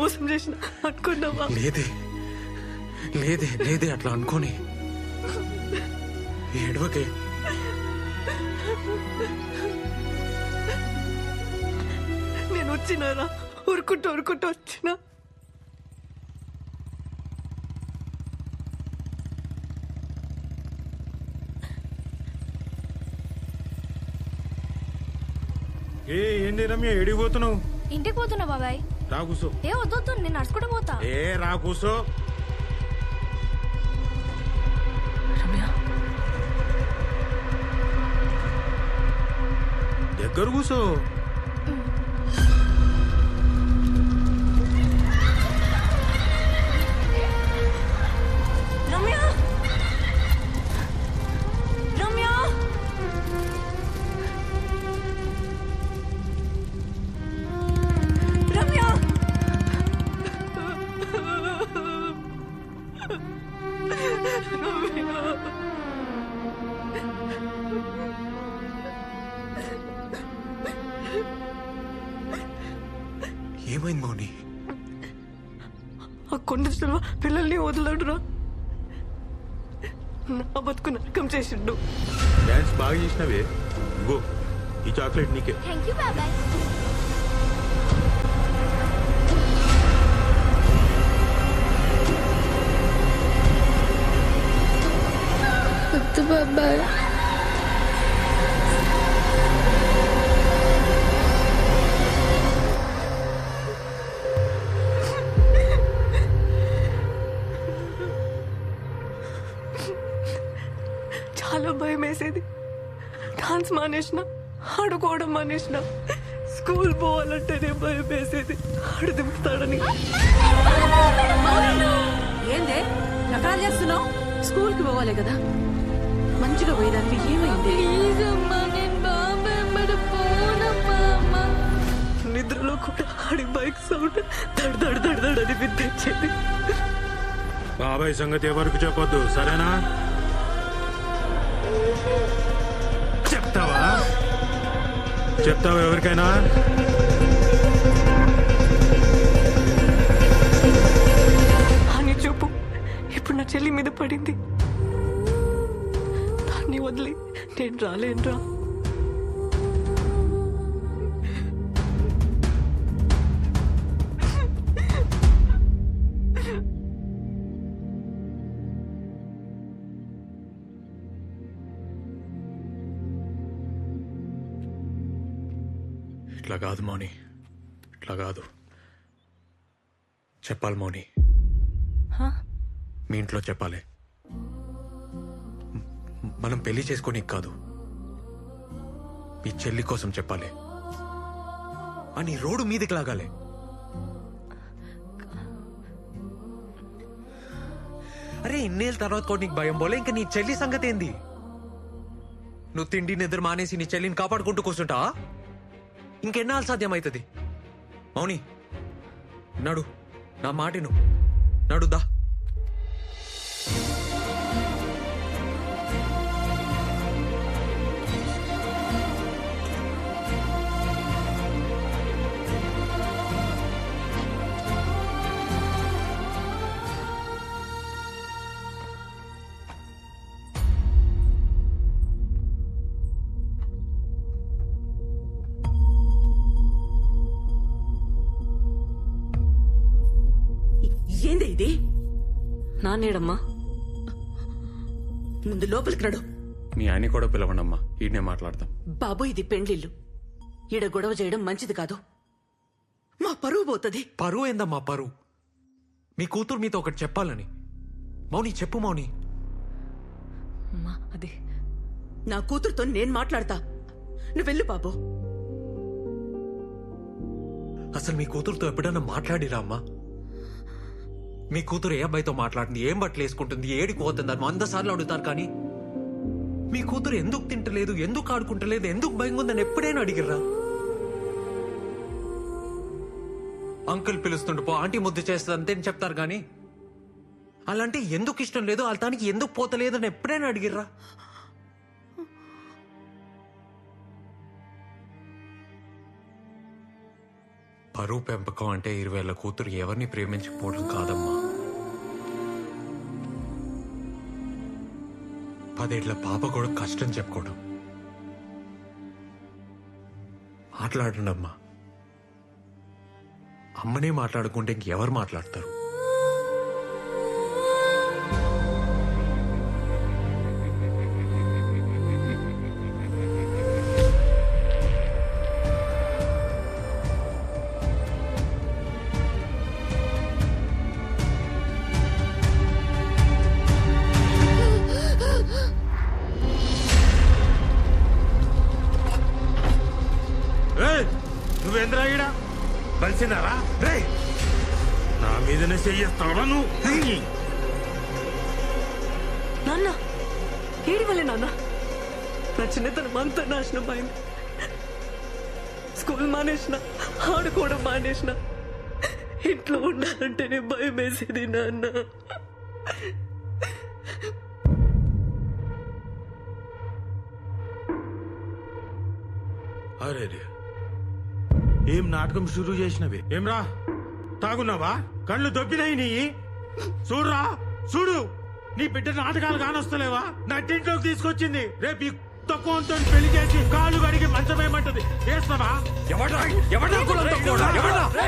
మోసం చేసిన అనుకున్నావా? లేదే లేదే లేదే అట్లా అనుకోని ఏడవకే. నేను వచ్చినారా ఊరుకుంటూ వచ్చినా. ఏంటి రమ్య ఎడిగిపోతున్నావు? ఇంటికి పోతున్నా బాబాయ్. రా కూసో. ఏ వద్దు, నేను నడుచుకుంటూ పోతా. రా కూసో. దగ్గర కూసో. ఏమైంది మౌని? ఆ కొండ చెల్వ పిల్లల్ని వదలడురా. నా బతుకు నరకం చేసిండు. డాన్స్ బాగా చేసినవే. ఇంకో ఈ చాక్లెట్ నీకే. థ్యాంక్ యూ బాబాయ్. వద్దు బాబాయ్. చాలా భయం వేసేది. డాన్స్ మానేసిన, ఆడుకోవడం మానేసిన, స్కూల్ పోవాలంటేనే భయం వేసేది. ఆడు దింపుతాడని. ఏందే నకరాలు చేస్తున్నావు? స్కూల్ కి పోవాలి కదా, మంచిగా పోయేదానికి ఏమైంది? నిద్రలో కూడా ఆడి బైక్ సౌండ్ దడ్ దడ్ దడ్ దడ్ అని వినిపించేది. బాబాయ్ సంగతి ఎవరికి చెప్పొద్దు, సరేనా? చెప్తావా ఎవరికైనా? అని చూపు ఇప్పుడు నా చెల్లి మీద పడింది. దాన్ని వదిలి నేను రాలేనురా. ఇట్లా కాదు మౌని, ఇట్లా కాదు. చెప్పాలి మౌని, మీ ఇంట్లో చెప్పాలి. మనం పెళ్లి చేసుకోనికి కాదు, మీ చెల్లి కోసం చెప్పాలి. అని రోడ్డు మీదకి లాగాలి. అరే ఇన్నేళ్ళ తర్వాత కూడా నీకు భయం పోలే? ఇంకా నీ చెల్లి సంగతి ఏంది? నువ్వు తిండి నిద్ర మానేసి నీ చెల్లిని కాపాడుకుంటూ కూర్చుంటావా? ఇంకెన్నాళ్ళు సాధ్యమవుతుంది? మౌని నడు, నా మాటిను, నడుదా. ఏంది ఇది? నాన్నేడమ్మా? ముందు లోపలికి నడు. మీ ఆయన కూడా పిలవండమ్మా, ఈయనే మాట్లాడతాం. బాబు ఇది పెండ్లిల్లు, ఈడ గొడవ చేయడం మంచిది కాదు. మా పరువు పోతుంది. పరువు ఏందమ్మా పరువు? మీ కూతురు మీతో ఒకటి చెప్పాలని. మౌని చెప్పు మౌని. అది నా కూతురుతో నేను మాట్లాడతా, నువ్వు వెళ్ళు బాబు. అసలు మీ కూతురుతో ఎప్పుడైనా మాట్లాడిరా అమ్మా? మీ కూతురు ఏ అబ్బాయితో మాట్లాడుతుంది, ఏం బట్టలు వేసుకుంటుంది, ఏడికి పోతుంది అని 100 సార్లు అడుగుతారు. కానీ మీ కూతురు ఎందుకు తింటలేదు, ఎందుకు ఆడుకుంటలేదు, ఎందుకు భయంగా ఉందని ఎప్పుడైనా అడిగిర్రా? అంకుల్ పిలుస్తుండు పో, ఆంటీ ముద్దు చేస్తుంది అంతే అని చెప్తారు. కానీ అలాంటి ఎందుకు ఇష్టం లేదు, వాళ్ళకి ఎందుకు పోతలేదు అని ఎప్పుడైనా అడిగిర్రా? పరువు పెంపకం అంటే 20 ఏళ్ల కూతురు ఎవరిని ప్రేమించకపోవడం కాదమ్మా, 10 ఏళ్ల పాప కూడా కష్టం చెప్పుకోవడం. మాట్లాడండి అమ్మా. అమ్మనే మాట్లాడుకుంటే ఇంకెవరు మాట్లాడతారు? నువ్వేంద్రా ఈడ కలిసినారా? రే నా మీదనే చెయ్యేస్తావా నువ్వు? నాన్న ఏడి వల్లే నాన్న నా చిన్నతనం అంతా నాశనం అయింది. స్కూల్ మానేసిన, ఆడుకోవడం మానేసిన, ఇంట్లో ఉండాలంటేనే భయం వేసేది నాన్న. అరే ఏం నాటకం షురూ చేసినవి? ఏమ్రా తాగున్నావా? కళ్ళు దొబ్బినాయి నీ. చూడురా చూడు, నీ బిడ్డ నాటకాలు కానొస్తలేవా? నా టింట్లోకి తీసుకొచ్చింది. రేపు తక్కువతో పెళ్లి చేసి కాళ్ళు కడిగి మంచమేమంటది. వేస్తావా?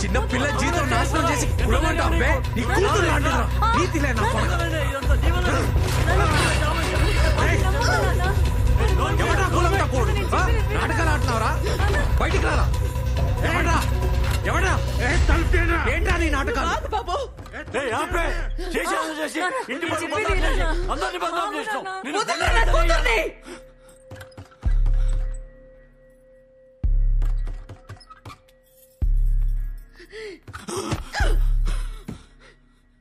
చిన్న పిల్ల జీతం నాశనం చేసి కులమంటావే? నీ కూతురు లాంటిదా? నీతిలే నా కొడుకు. ఎవడా కులంతా పోడు? నాటకాలు ఆడుతున్నావరా? బయటికి రారా. ఎవడా ఏంటా నీ నాటకాలు?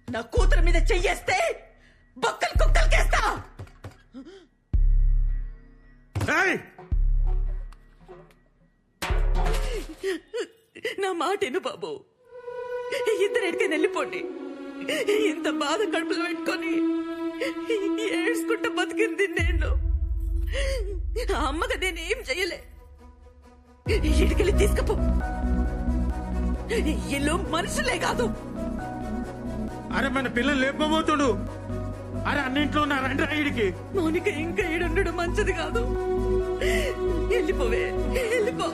నా కూతురు మీద చెయ్యేస్తే బొక్కలు కుక్కలకేస్తా. నా మాటేను బాబు, ఇద్దరెడికైనా వెళ్ళిపోండి. ఇంత బాధ కడుపులో పెట్టుకొని ఏడ్చుకుంటా బతికింది నేను. ఆ అమ్మగా నేనేం చెయ్యలే. ఇడికెళ్ళి తీసుకపో. ఇల్లు మనుషులే కాదు. అరే మన పిల్లలు లేపబోతుడు. అరే అన్నింట్లో ఉన్న రండి రాయుడికి. మౌనిక ఇంకా ఈడుండడం మంచిది కాదు. వెళ్ళిపోవే, వెళ్ళిపో.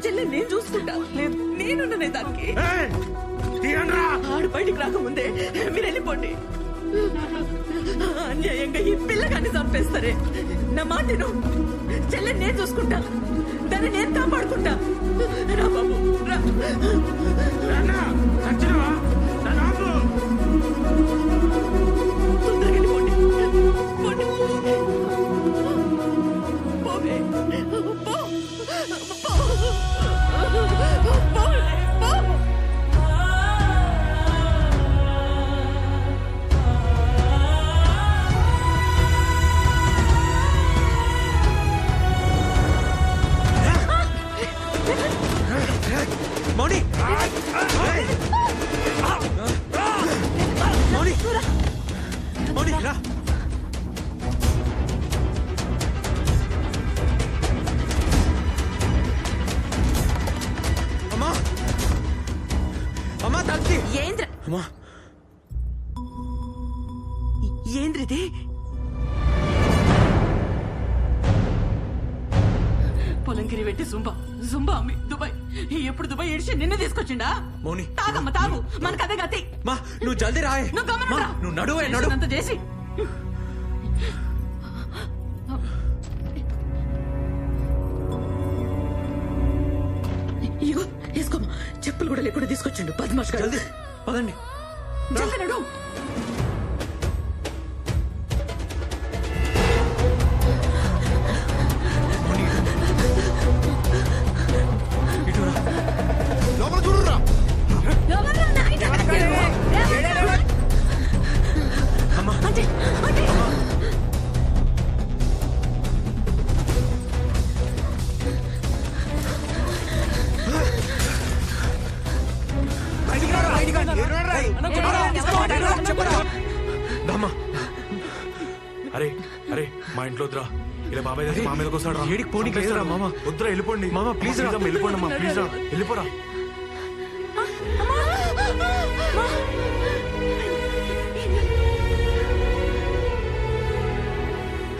చెల్లె నేను చూసుకుంటా. లేదు నేనున్ననే దానికి. ఆడు బయటికి రాకముందే మీరు వెళ్ళిపోండి. అన్యాయంగా ఈ పిల్లగాన్ని చంపేస్తారే. నా మాట చెల్లె నేను చూసుకుంటా, దాన్ని నేను కాపాడుకుంటా. రా బాబు రా. తొందరగా వెళ్ళిపోండి. పోండి. పోవే పో. మౌని మౌని మౌని రా. అమ్మా అమ్మా తల్లి. ఏంద్ర అమ్మా ఏంద్రిది? పొలంకిరి పెట్టి జుంబా అమ్మి దుబాయ్. ఎప్పుడు దుబాయ్ ఏడిచి నిన్ను తీసుకొచ్చిండా? మౌని తాగమ్మ తాగు, మనకు అదే గతి. మా నువ్వు జల్దీ రాయే. నువ్వు గమనం రా. నువ్వు నడువే నడు. అంత చేసి ఇగో వేసుకోమ్మా. చెప్పులు కూడా లేకుండా తీసుకొచ్చిండు బద్మాష్ గారు. జల్దీ పదండి. జల్దీ నడు. అరే అరే మా ఇంట్లో వద్దురా. ఇలా బాబాయ్ దగ్గర మా మీదకి వస్తాడు. ఏడికి పోనీకి లేదురా మామ. వద్దురా వెళ్ళిపోండి. మామ ప్లీజ్ రా. వెళ్ళిపోండి అమ్మా, ప్లీజ్ రా వెళ్ళిపోరా.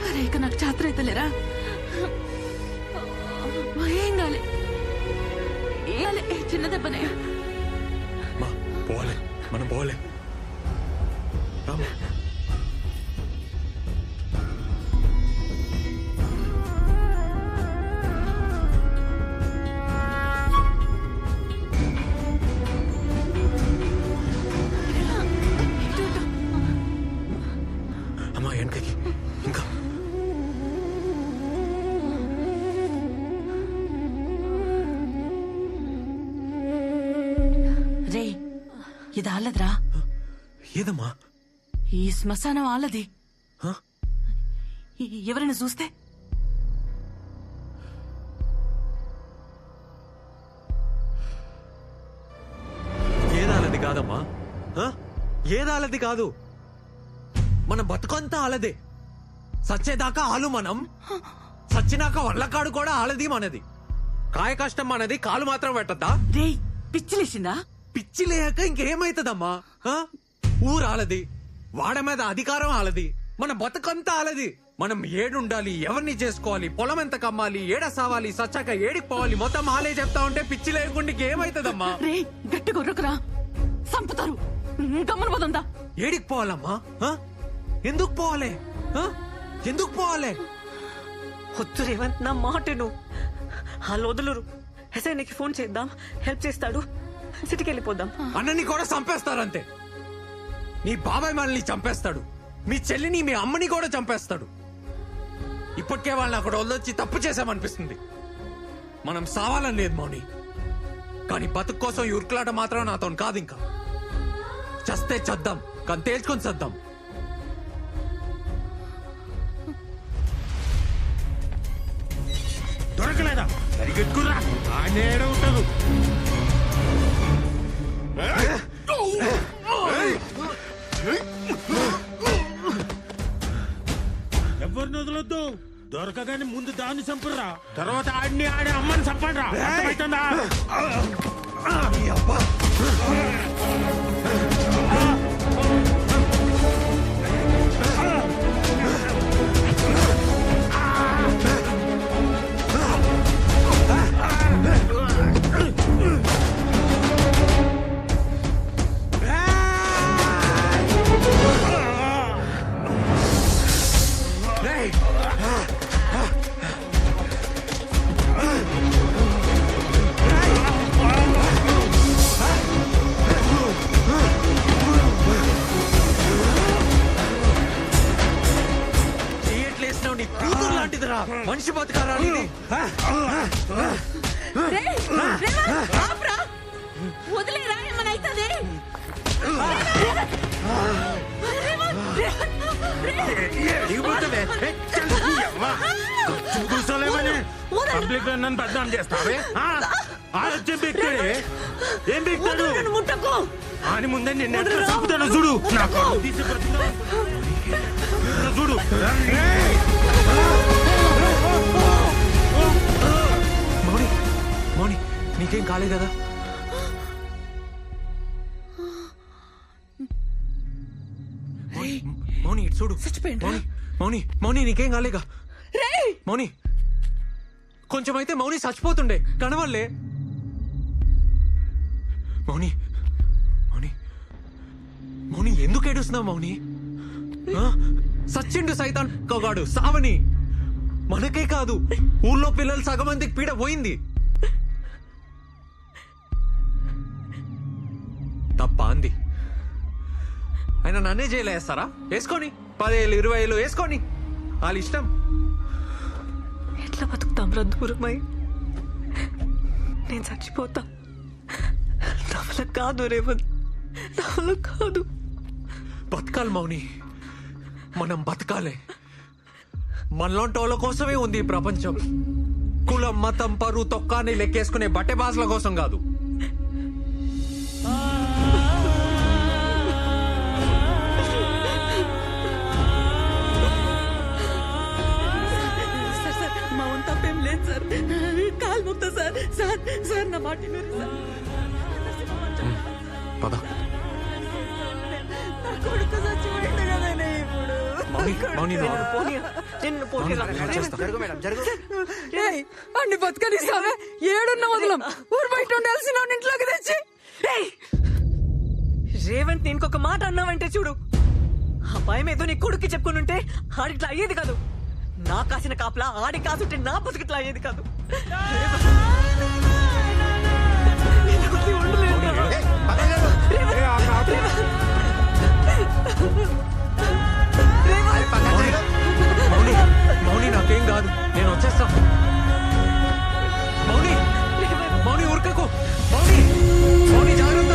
అరే ఇక నాకు చేత అవుతలేరా? ఏం కాలే, ఏం కాలే, చిన్న దెబ్బనే. మా పోలే, మనం పోలే. రామా. అమ్మా వెనకకి ఇంకా. రే ఇది ఆలద్రా, ఏదమ్మా? ఈ శ్మశానం ఆలది. హ? ఎవరైనా చూస్తే? ఏదాలది కాదమ్మా, ఏదాలది కాదు. మన బతుకంతా ఆలదే. సచ్చేదాకా ఆలు మనం, సచ్చినాక వల్లకాడు కూడా ఆలది మనది. కాయ కష్టం మనది, కాలు మాత్రం పెట్టద్దా? రే పిచ్చిలేసిందా? పిచ్చి లేక ఇంకేమైతుందమ్మా? ఊరాలది, వాడ మీద అధికారం ఆలది, మన బతుకంతా ఆలది. మనం ఏడుండాలి, ఎవరిని చేసుకోవాలి, పొలం ఎంత కమ్మాలి, ఏడ సావాలి, సచ్చాక ఏడికి పోవాలి, మొత్తం ఆలే చెప్తా ఉంటే పిచ్చి లేకుండా ఏమైతుందమ్మా? రే గట్టి గొర్రకురా, సంపుతారు. గమ్మన పోదంతా. ఏడికి పోవాలమ్మా? ఎందుకు పోవాలి? ఎందుకు పోవాలి? వద్దు రేవంత్, నా మాటను. వాళ్ళు వదులురు. ఎస్ఐకి ఫోన్ చేద్దాం, హెల్ప్ చేస్తాడు. సిటీకి వెళ్ళిపోదాం. అన్నని కూడా చంపేస్తారంతే. నీ బాబాయ్ మనల్ని చంపేస్తాడు, మీ చెల్లిని మీ అమ్మని కూడా చంపేస్తాడు. ఇప్పటికే వాళ్ళని అక్కడ వదిలొచ్చి తప్పు చేశామనిపిస్తుంది. మనం సావాలని లేదు మౌని, కానీ బతుకు కోసం ఈ ఉరుకులాట మాత్రం నాతో కాదు. ఇంకా చస్తే చద్దాం, కానీ తేల్చుకొని చద్దాం. దొరకలేదా? సరిగెట్టుకురా, ఆయన ఏడ ఉంటారు. ఎవరిని వదలొద్దు. దొరకగానే ముందు దాన్ని చంపుర్రా, తర్వాత ఆడిని ఆడే అమ్మని చంపండి రా. అర్థమవుతుందా? మనిషి బతకారా ఇది? వదిలేరా, ఏమన్నా అవుతుంది? కూర్చోలేమని పబ్లిక్ నన్ను బద్నాం చేస్తావే? ఆలోచన బిక్తాడే. ఏం బిక్తాడు? అని ముందే నిన్ను చంపుతాను చూడు. నాకు తీసి చూడు. మౌని, మౌని నీకేం కాలే కదా? మౌని ఇటు చూడు. మౌని, మౌని, మౌని నీకేం కాలేగా? మౌని కొంచెం అయితే మౌని చచ్చిపోతుండే, కనవల్లే. మౌని, మౌని, మౌని ఎందుకు ఏడుస్తున్నావు మౌని? సచ్చిండు సైతాన్ కొగాడు సావని. మనకే కాదు, ఊళ్ళో పిల్లలు సగం మందికి పీడ పోయింది. తప్ప అంది. ఆయన నన్నే జైలు వేస్తారా? వేసుకొని 10,000 20,000 వేసుకొని, వాళ్ళ ఇష్టం. ఎట్లా బతుకుతాం రా దూరమై? నేను చచ్చిపోతా. నా వల్ల కాదు రేవంత్, నా వల్ల కాదు. బతకాలి మౌని, మనం బతకాలే. మనలాంటి వాళ్ళ కోసమే ఉంది ఈ ప్రపంచం. కులం, మతం, పరువు, తొక్కాన్ని లెక్కేసుకునే బట్టె బాసుల కోసం కాదు. మా వంత తప్పేం లేదు సార్. కాలు ముక్తా సార్. సార్ సార్ నా మాట వినండి సార్. పద. నా కొడుకు చచ్చిపోయింది కదనే ఇప్పుడు. మౌని నిన్ను పోనీ- నిన్ను పోనీ- ఏయ్, అన్ని బతకనిస్తావే ఏడున్న వదలం ఊరు బయట ఉండాల్సిన వాడిని ఇంట్లోకి తెచ్చి. ఏయ్! రేవంత్ నేను ఇంకొక మాట అన్నావంటే చూడు, ఆ భయం ఏదో నీ కొడుక్కి చెప్పుకుని ఆడిట్లా అయ్యేది కాదు. నా కాసిన కాపలా ఆడి కాసుంటే నా బతుకిట్లా అయ్యేది కాదు. నేను వదిలి ఉండలేను. మౌని మౌని నాకేం కాదు, నేను వచ్చేస్తా. మౌని మౌని ఉరకకు. మౌని మౌని జాగ్రత్త.